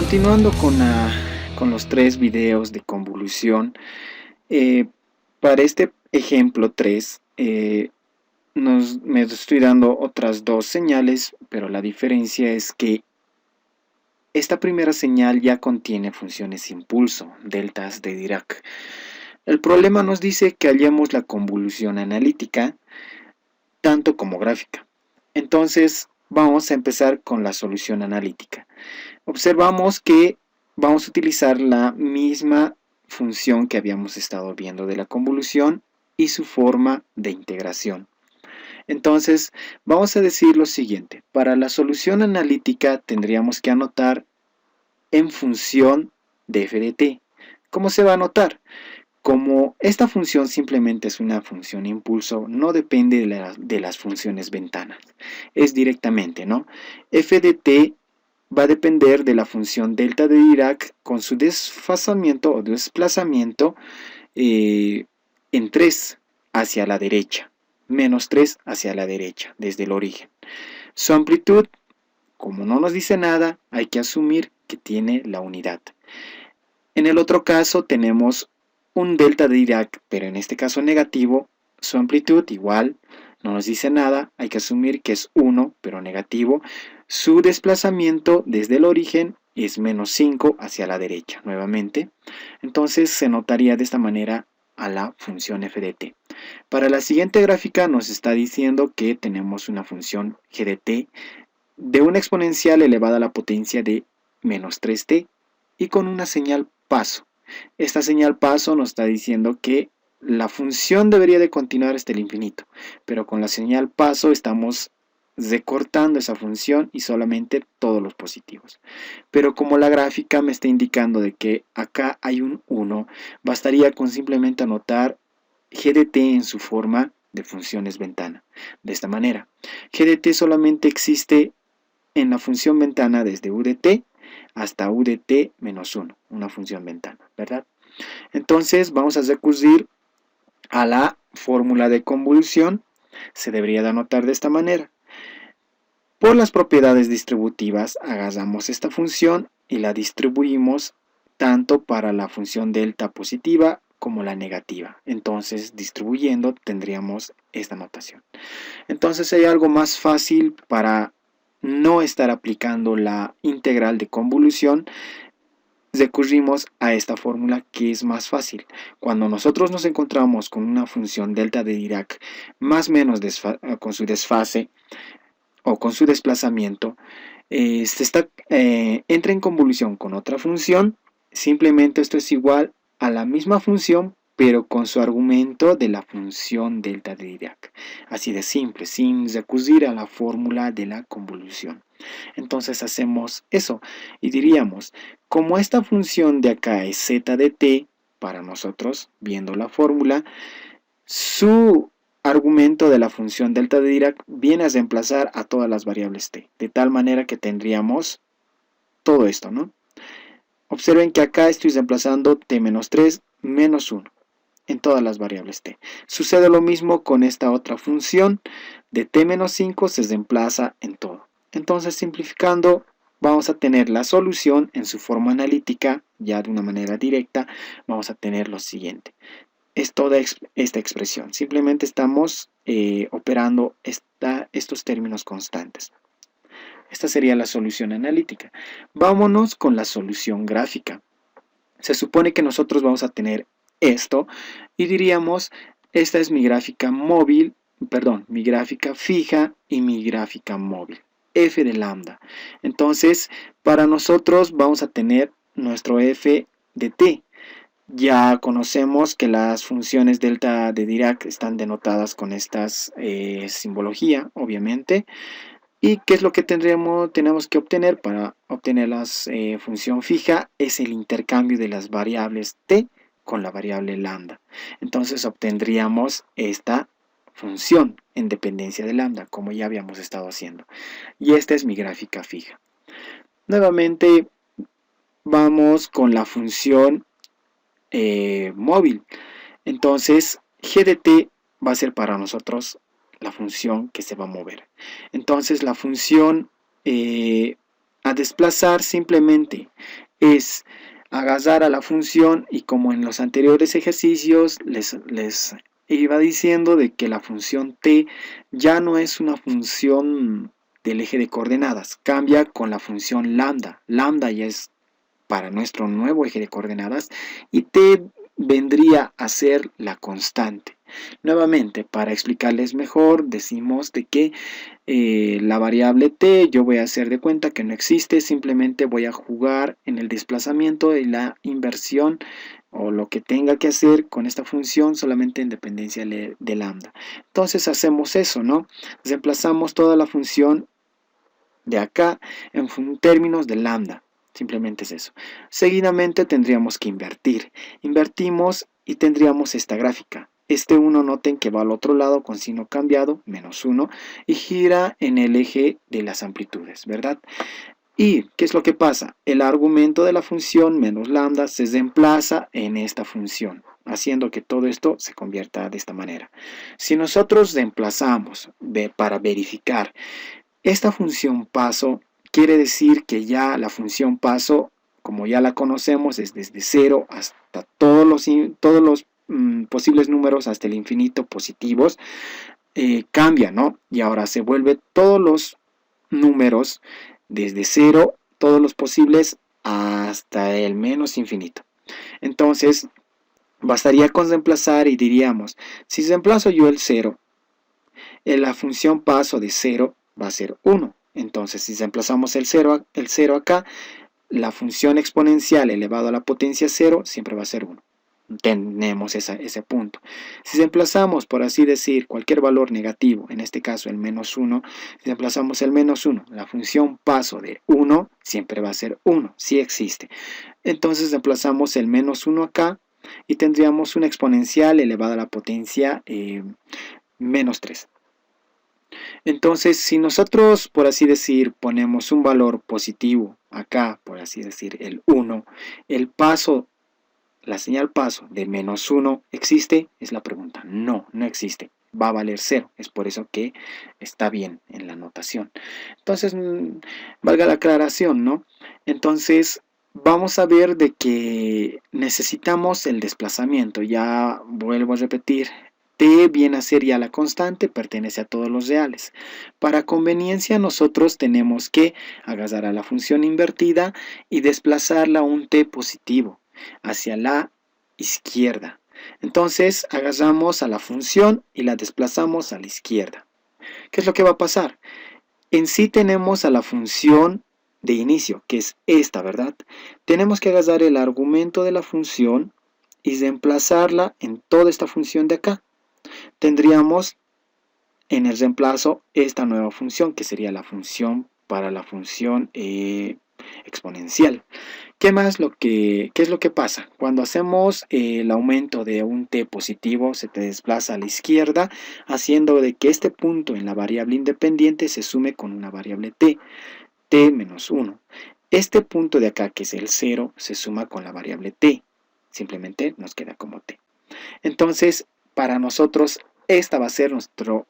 Continuando con los tres videos de convolución, eh, para este ejemplo 3 me estoy dando otras dos señales, pero la diferencia es que esta primera señal ya contiene funciones impulso, deltas de Dirac. El problema nos dice que hallemos la convolución analítica, tanto como gráfica. Entonces vamos a empezar con la solución analítica. Observamos que vamos a utilizar la misma función que habíamos estado viendo de la convolución y su forma de integración. Entonces, vamos a decir lo siguiente. Para la solución analítica tendríamos que anotar en función de f de t. ¿Cómo se va a anotar? Como esta función simplemente es una función impulso, no depende de las funciones ventanas. Es directamente, ¿no? F de t va a depender de la función delta de Dirac con su desfasamiento o desplazamiento en 3 hacia la derecha, menos 3 hacia la derecha, desde el origen. Su amplitud, como no nos dice nada, hay que asumir que tiene la unidad. En el otro caso tenemos un delta de Dirac, pero en este caso negativo, su amplitud igual, no nos dice nada, hay que asumir que es 1, pero negativo. Su desplazamiento desde el origen es menos 5 hacia la derecha, nuevamente. Entonces se notaría de esta manera a la función f de t. Para la siguiente gráfica nos está diciendo que tenemos una función g de t de una exponencial elevada a la potencia de menos 3t y con una señal paso. Esta señal paso nos está diciendo que la función debería de continuar hasta el infinito, pero con la señal paso estamos recortando esa función y solamente todos los positivos. Pero como la gráfica me está indicando de que acá hay un 1, bastaría con simplemente anotar g de t en su forma de funciones ventana. De esta manera, g de t solamente existe en la función ventana desde u de t hasta u de t menos 1, una función ventana, ¿verdad? Entonces vamos a recurrir a la fórmula de convolución. Se debería de anotar de esta manera. Por las propiedades distributivas, agarramos esta función y la distribuimos tanto para la función delta positiva como la negativa. Entonces, distribuyendo, tendríamos esta notación. Entonces, hay algo más fácil para no estar aplicando la integral de convolución. Recurrimos a esta fórmula que es más fácil. Cuando nosotros nos encontramos con una función delta de Dirac más o menos con su desfase o con su desplazamiento, entra en convolución con otra función. Simplemente esto es igual a la misma función, pero con su argumento de la función delta de Dirac. Así de simple, sin recurrir a la fórmula de la convolución. Entonces hacemos eso y diríamos, como esta función de acá es z de t, para nosotros, viendo la fórmula, su argumento de la función delta de Dirac viene a reemplazar a todas las variables t, de tal manera que tendríamos todo esto, ¿no? Observen que acá estoy reemplazando t menos 3 menos 1 en todas las variables t. Sucede lo mismo con esta otra función de t menos 5 se reemplaza en todo. Entonces, simplificando, vamos a tener la solución en su forma analítica, ya de una manera directa, vamos a tener lo siguiente. Es toda esta expresión. Simplemente estamos operando estos términos constantes. Esta sería la solución analítica. Vámonos con la solución gráfica. Se supone que nosotros vamos a tener esto y diríamos, esta es mi gráfica móvil, perdón, mi gráfica fija y mi gráfica móvil, f de lambda. Entonces, para nosotros vamos a tener nuestro f de t. Ya conocemos que las funciones delta de Dirac están denotadas con esta simbología, obviamente. ¿Y qué es lo que tenemos que obtener para obtener la función fija? Es el intercambio de las variables t con la variable lambda. Entonces obtendríamos esta función en dependencia de lambda, como ya habíamos estado haciendo. Y esta es mi gráfica fija. Nuevamente vamos con la función móvil. Entonces g de t va a ser para nosotros la función que se va a mover. Entonces la función A desplazar simplemente es agarrar a la función, y como en los anteriores ejercicios les iba diciendo de que la función t ya no es una función del eje de coordenadas, cambia con la función lambda. Lambda ya es para nuestro nuevo eje de coordenadas y t vendría a ser la constante. Nuevamente, para explicarles mejor, decimos de que la variable t yo voy a hacer de cuenta que no existe, simplemente voy a jugar en el desplazamiento y la inversión o lo que tenga que hacer con esta función solamente en dependencia de lambda. Entonces hacemos eso, ¿no? Reemplazamos toda la función de acá en términos de lambda. Simplemente es eso. Seguidamente tendríamos que invertir. Invertimos y tendríamos esta gráfica. Este 1 noten que va al otro lado con signo cambiado, menos 1, y gira en el eje de las amplitudes, ¿verdad? ¿Y qué es lo que pasa? El argumento de la función menos lambda se reemplaza en esta función, haciendo que todo esto se convierta de esta manera. Si nosotros reemplazamos para verificar esta función paso, quiere decir que ya la función paso, como ya la conocemos, es desde 0 hasta todos los posibles números hasta el infinito positivos, cambia, ¿no? Y ahora se vuelve todos los números desde 0, todos los posibles hasta el menos infinito. Entonces, bastaría con reemplazar y diríamos, si reemplazo yo el 0, la función paso de 0 va a ser 1. Entonces, si reemplazamos el 0 acá, la función exponencial elevado a la potencia 0 siempre va a ser 1. Tenemos ese punto. Si reemplazamos, por así decir, cualquier valor negativo, en este caso el menos 1, si reemplazamos el menos 1, la función paso de 1 siempre va a ser 1, si existe. Entonces reemplazamos el menos 1 acá y tendríamos una exponencial elevada a la potencia menos 3. Entonces, si nosotros, por así decir, ponemos un valor positivo acá, por así decir, el 1, el paso, la señal paso de menos 1, ¿existe? Es la pregunta. No, no existe. Va a valer 0. Es por eso que está bien en la notación. Entonces, valga la aclaración, ¿no? Entonces, vamos a ver de que necesitamos el desplazamiento. Ya vuelvo a repetir. T viene a ser ya la constante, pertenece a todos los reales. Para conveniencia nosotros tenemos que agarrar a la función invertida y desplazarla a un t positivo hacia la izquierda. Entonces agarramos a la función y la desplazamos a la izquierda. ¿Qué es lo que va a pasar? En sí tenemos a la función de inicio, que es esta, ¿verdad? Tenemos que agarrar el argumento de la función y reemplazarla en toda esta función de acá. Tendríamos en el reemplazo esta nueva función, que sería la función para la función exponencial. ¿Qué es lo que pasa? Cuando hacemos el aumento de un t positivo, se te desplaza a la izquierda, haciendo de que este punto en la variable independiente se sume con una variable t menos 1. Este punto de acá, que es el 0, se suma con la variable t. Simplemente nos queda como t. Entonces, para nosotros, esta va a ser nuestro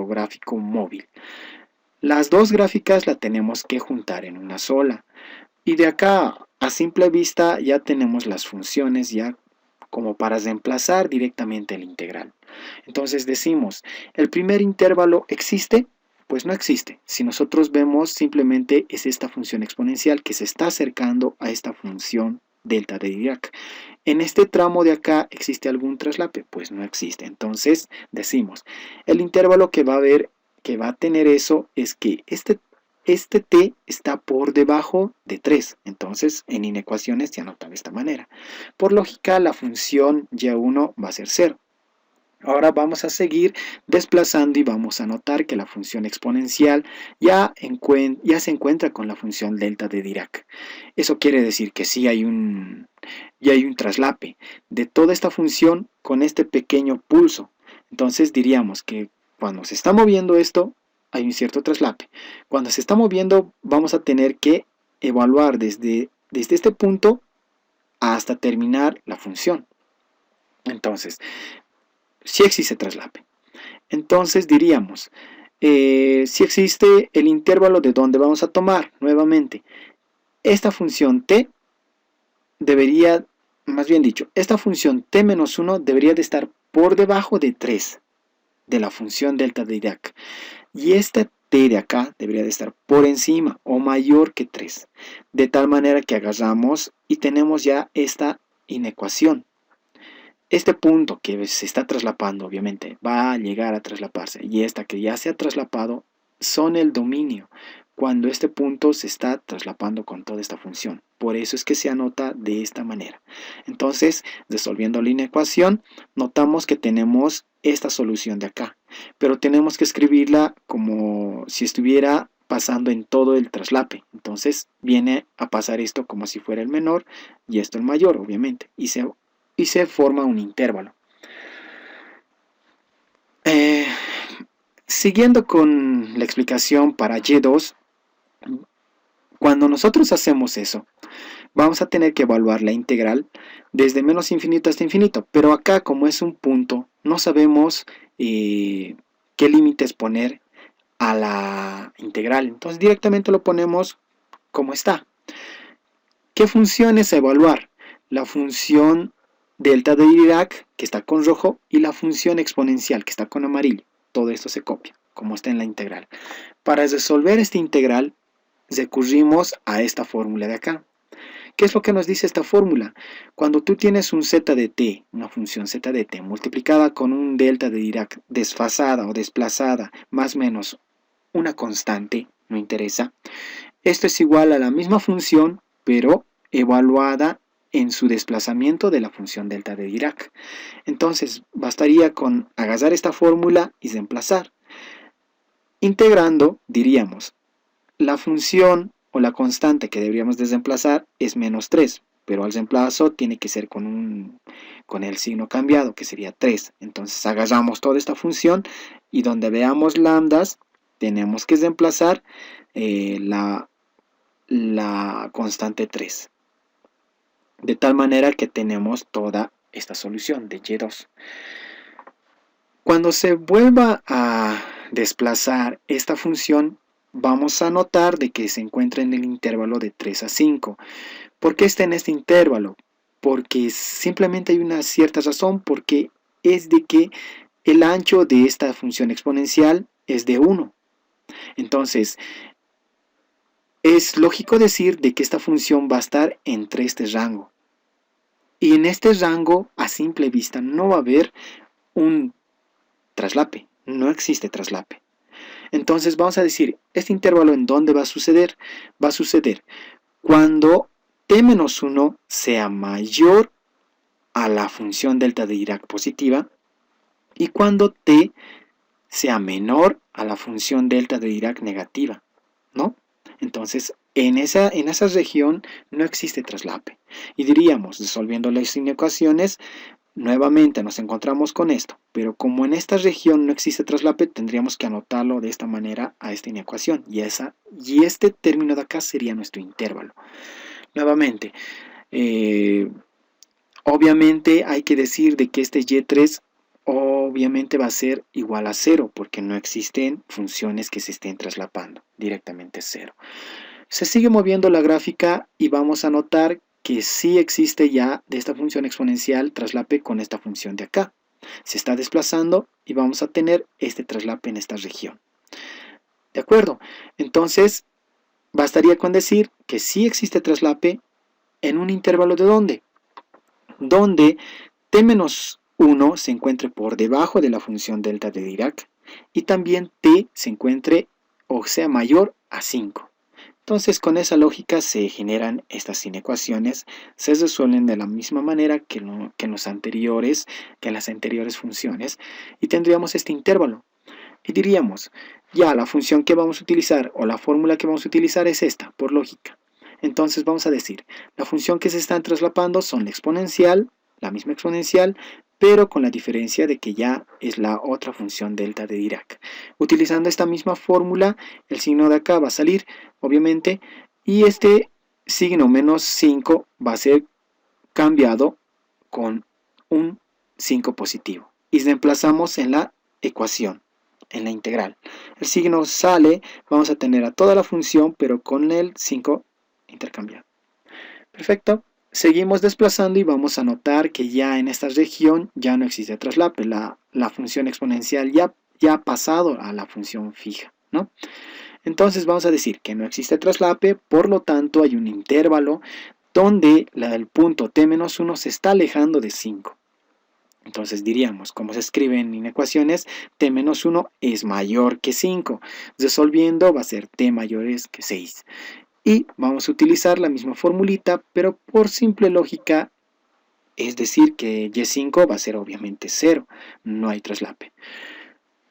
gráfico móvil. Las dos gráficas la tenemos que juntar en una sola. Y de acá, a simple vista, ya tenemos las funciones ya como para reemplazar directamente el integral. Entonces decimos, ¿el primer intervalo existe? Pues no existe. Si nosotros vemos, simplemente es esta función exponencial que se está acercando a esta función delta de Dirac. En este tramo de acá, ¿existe algún traslape? Pues no existe. Entonces decimos, el intervalo que va a tener eso es que este t está por debajo de 3. Entonces, en inecuaciones se anota de esta manera. Por lógica, la función y1 va a ser 0. Ahora vamos a seguir desplazando y vamos a notar que la función exponencial ya se encuentra con la función delta de Dirac. Eso quiere decir que sí hay un traslape de toda esta función con este pequeño pulso. Entonces diríamos que cuando se está moviendo esto, hay un cierto traslape. Cuando se está moviendo, vamos a tener que evaluar desde este punto hasta terminar la función. Entonces, si existe traslape. Entonces diríamos, si existe el intervalo de donde vamos a tomar nuevamente esta función t debería, más bien dicho, esta función t menos 1 debería de estar por debajo de 3 de la función delta de Dirac. Y esta t de acá debería de estar por encima o mayor que 3. De tal manera que agarramos y tenemos ya esta inecuación. Este punto que se está traslapando, obviamente, va a llegar a traslaparse. Y esta que ya se ha traslapado son el dominio, cuando este punto se está traslapando con toda esta función. Por eso es que se anota de esta manera. Entonces, resolviendo la inecuación, notamos que tenemos esta solución de acá. Pero tenemos que escribirla como si estuviera pasando en todo el traslape. Entonces, viene a pasar esto como si fuera el menor y esto el mayor, obviamente. Y se forma un intervalo. Siguiendo con la explicación para Y2, cuando nosotros hacemos eso, vamos a tener que evaluar la integral desde menos infinito hasta infinito, pero acá como es un punto, no sabemos qué límites poner a la integral, entonces directamente lo ponemos como está. ¿Qué funciones a evaluar? La función delta de Dirac, que está con rojo, y la función exponencial, que está con amarillo. Todo esto se copia, como está en la integral. Para resolver esta integral, recurrimos a esta fórmula de acá. ¿Qué es lo que nos dice esta fórmula? Cuando tú tienes un z de t, una función z de t, multiplicada con un delta de Dirac desfasada o desplazada, más o menos una constante, no interesa, esto es igual a la misma función, pero evaluada en su desplazamiento de la función delta de Dirac. Entonces, bastaría con agarrar esta fórmula y reemplazar. Integrando, diríamos, la función o la constante que deberíamos desplazar es menos 3, pero al reemplazo tiene que ser con el signo cambiado, que sería 3. Entonces agarramos toda esta función y donde veamos lambdas, tenemos que reemplazar la constante 3. De tal manera que tenemos toda esta solución de Y2. Cuando se vuelva a desplazar esta función, vamos a notar de que se encuentra en el intervalo de 3 a 5. ¿Por qué está en este intervalo? Porque simplemente hay una cierta razón, porque es de que el ancho de esta función exponencial es de 1. Entonces, es lógico decir de que esta función va a estar entre este rango. Y en este rango, a simple vista, no va a haber un traslape. No existe traslape. Entonces vamos a decir, este intervalo ¿en dónde va a suceder? Va a suceder cuando t-1 sea mayor a la función delta de Dirac positiva y cuando t sea menor a la función delta de Dirac negativa, ¿no? Entonces, en esa región no existe traslape. Y diríamos, resolviendo las inecuaciones, nuevamente nos encontramos con esto, pero como en esta región no existe traslape, tendríamos que anotarlo de esta manera a esta inecuación, y este término de acá sería nuestro intervalo. Nuevamente, obviamente hay que decir de que este y3 obviamente va a ser igual a 0, porque no existen funciones que se estén traslapando, directamente 0. Se sigue moviendo la gráfica y vamos a notar que sí existe ya de esta función exponencial traslape con esta función de acá. Se está desplazando y vamos a tener este traslape en esta región. ¿De acuerdo? Entonces, bastaría con decir que sí existe traslape en un intervalo de ¿dónde? Donde t-1 se encuentre por debajo de la función delta de Dirac y también t se encuentre o sea mayor a 5. Entonces, con esa lógica se generan estas inecuaciones, se resuelven de la misma manera que en las anteriores funciones, y tendríamos este intervalo. Y diríamos, ya la función que vamos a utilizar o la fórmula que vamos a utilizar es esta, por lógica. Entonces vamos a decir, la función que se están traslapando son la exponencial, la misma exponencial, pero con la diferencia de que ya es la otra función delta de Dirac. Utilizando esta misma fórmula, el signo de acá va a salir, obviamente, y este signo menos 5 va a ser cambiado con un 5 positivo. Y reemplazamos en la ecuación. en la integral. El signo sale, vamos a tener a toda la función, pero con el 5 intercambiado. Perfecto. Seguimos desplazando y vamos a notar que ya en esta región ya no existe traslape. La función exponencial ya ha pasado a la función fija, ¿no? Entonces vamos a decir que no existe traslape, por lo tanto hay un intervalo donde el punto t-1 se está alejando de 5. Entonces diríamos, como se escribe en ecuaciones, t-1 es mayor que 5. Resolviendo va a ser t mayor que 6. Y vamos a utilizar la misma formulita, pero por simple lógica, es decir que y5 va a ser obviamente 0, no hay traslape.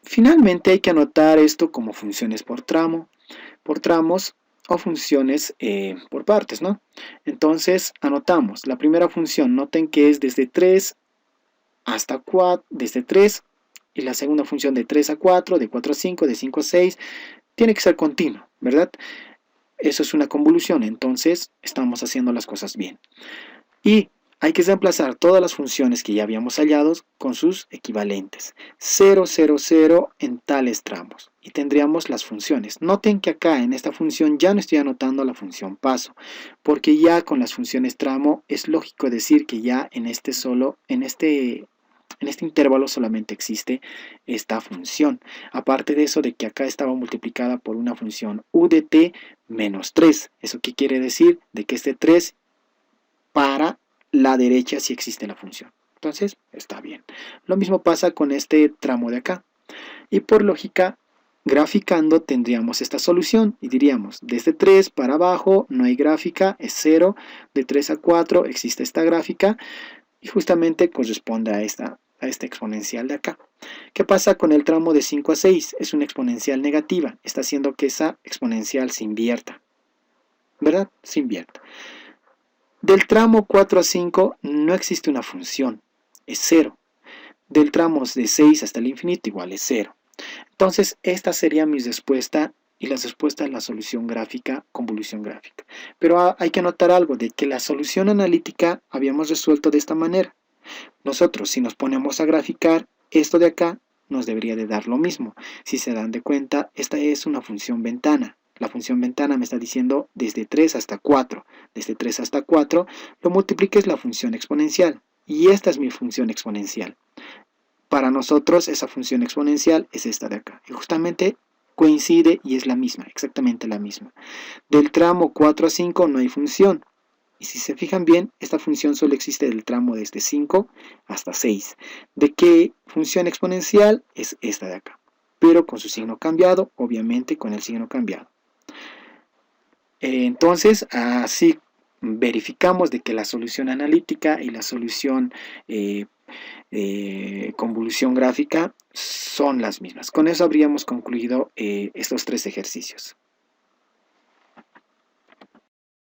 Finalmente hay que anotar esto como funciones por tramos o funciones por partes, ¿no? Entonces anotamos, la primera función, noten que es desde 3 hasta 4, desde 3, y la segunda función de 3 a 4, de 4 a 5, de 5 a 6, tiene que ser continuo, ¿verdad? Eso es una convolución, entonces estamos haciendo las cosas bien. Y hay que reemplazar todas las funciones que ya habíamos hallado con sus equivalentes. 0, 0, 0 en tales tramos. Y tendríamos las funciones. Noten que acá en esta función ya no estoy anotando la función paso, porque ya con las funciones tramo es lógico decir que ya en este intervalo solamente existe esta función. Aparte de eso, de que acá estaba multiplicada por una función u de t menos 3. ¿Eso qué quiere decir? De que este 3 para la derecha sí existe la función. Entonces, está bien. Lo mismo pasa con este tramo de acá. Y por lógica, graficando tendríamos esta solución y diríamos, desde 3 para abajo no hay gráfica, es 0. De 3 a 4 existe esta gráfica y justamente corresponde a esta exponencial de acá. ¿Qué pasa con el tramo de 5 a 6? Es una exponencial negativa, está haciendo que esa exponencial se invierta, ¿verdad? Se invierta. Del tramo 4 a 5 no existe una función, es 0. Del tramo de 6 hasta el infinito igual es 0. Entonces esta sería mi respuesta y la respuesta es la solución gráfica, convolución gráfica. Pero hay que anotar algo, de que la solución analítica habíamos resuelto de esta manera. Nosotros, si nos ponemos a graficar, esto de acá nos debería de dar lo mismo. Si se dan de cuenta, esta es una función ventana. La función ventana me está diciendo desde 3 hasta 4. Desde 3 hasta 4 lo multipliques la función exponencial. Y esta es mi función exponencial. Para nosotros esa función exponencial es esta de acá. Y justamente coincide y es la misma, exactamente la misma. Del tramo 4 a 5 no hay función. Y si se fijan bien, esta función solo existe del tramo desde 5 hasta 6. ¿De qué función exponencial? Es esta de acá. Pero con su signo cambiado, obviamente con el signo cambiado. Entonces, así verificamos de que la solución analítica y la solución convolución gráfica son las mismas. Con eso habríamos concluido estos 3 ejercicios.